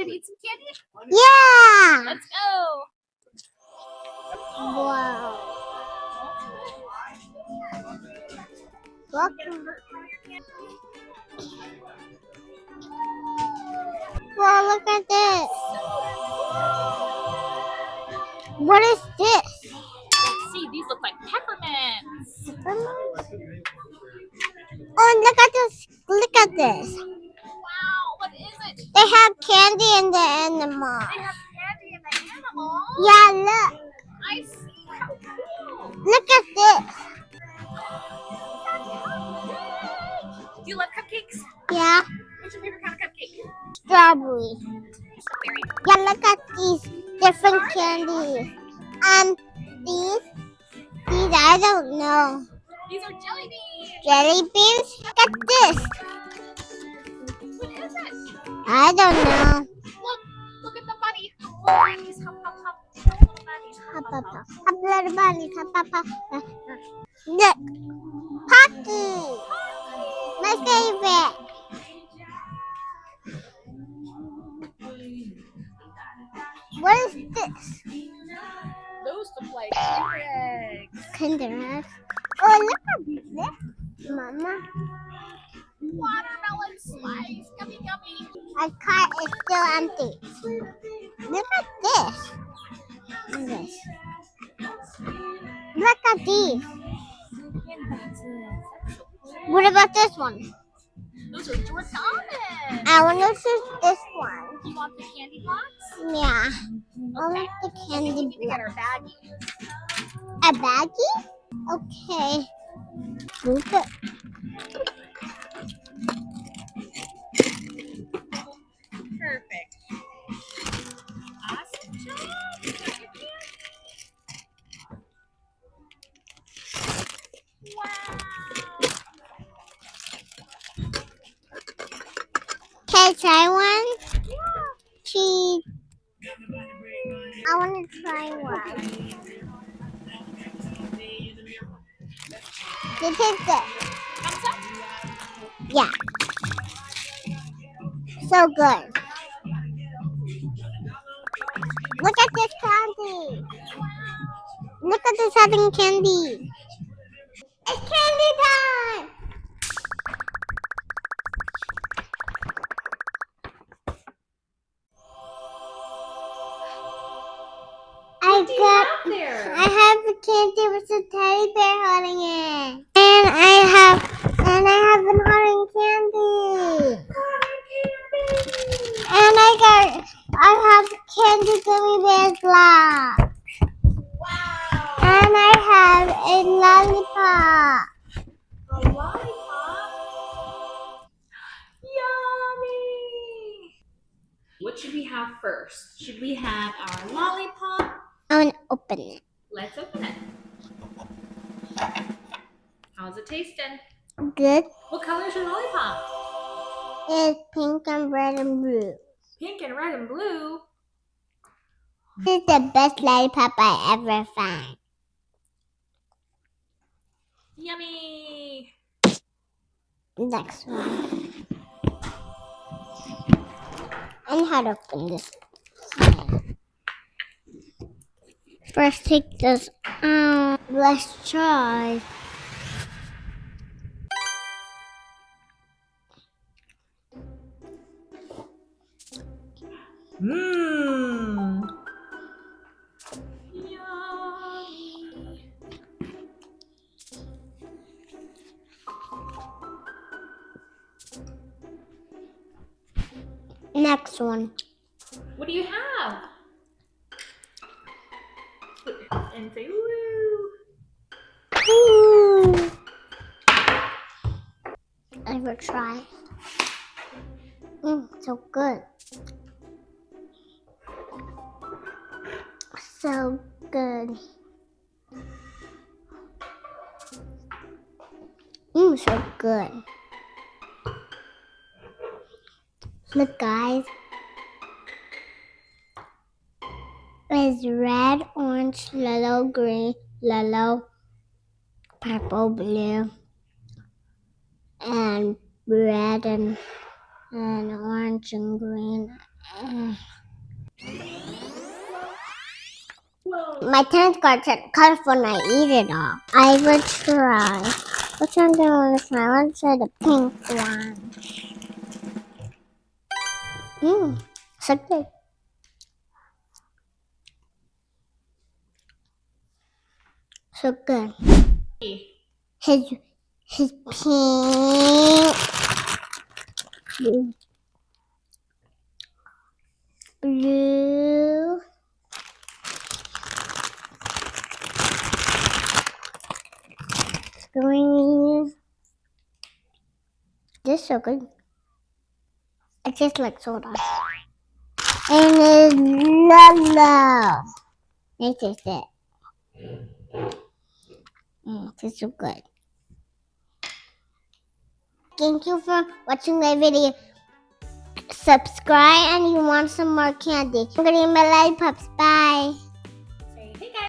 to eat some candy? Yeah! Let's go! Wow. Look. Wow, look at this. What is this? Let's see, these look like peppermints. Oh, look at this. Look at this. Wow, what is it? They have candy in the animal. They have candy in the animal? Yeah, look. I see. How cool. Look at this. Do you love cupcakes? Yeah. What's your favorite kind of cupcake? Strawberry. Strawberry. Yeah, look at these different candies. These I don't know. These are jelly beans. Jelly beans? Look at this. What is it? I don't know. Look at the bunny. Little bunnies. Hop, hop, hop. Little bunnies. Hop, hop, hop. Hop, little bunnies. Hop, hop, hop. Look. Pocky. My favorite. What is this? Those look like Kinder eggs. Kinder eggs. Oh, look at this, Mama. Watermelon slice. Yummy, yummy. My cart is still empty. Look at this. Look at these. What about this one? Those are Jordans. I want to choose this one. You want the candy box? Yeah. I Okay. want the candy We need to get block. our baggie. A baggie? Okay. Move it. Perfect. Awesome job. You got your candy. Wow. Can I try one? Yeah. Cheese. I want to try one. This is it. Thumbs up? Yeah. So good. Look at this candy. Look at this having candy. It's candy time. What do you have there? I have the candy with the teddy bear holding it. And I have been holding candy. And I have candy gummy bears block. Wow. And I have a lollipop. A lollipop? Yummy. What should we have first? Should we have our lollipop? I want to open it. Let's open it. How's it tasting? Good. What color is your lollipop? It's pink and red and blue. Pink and red and blue. This is the best lollipop I ever found. Yummy. Next one. And how to open this. First, take this out. Let's try. Mmm. Yummy. Next one. What do you have? And say woo. Ooh. I will try. So good. So good. So good. Look, guys. It's red, orange, yellow, green, yellow, purple, blue, and red and orange and green My tongue's got colorful and I eat it all. I will try. Which one do I want to try? I want to try the pink one. So good. So good. His pink, blue, green. This is so good. It tastes like soda. And it's yellow. It tastes it. It tastes so good. Thank you for watching my video. Subscribe and you want some more candy. I'm gonna eat my lollipops. Bye.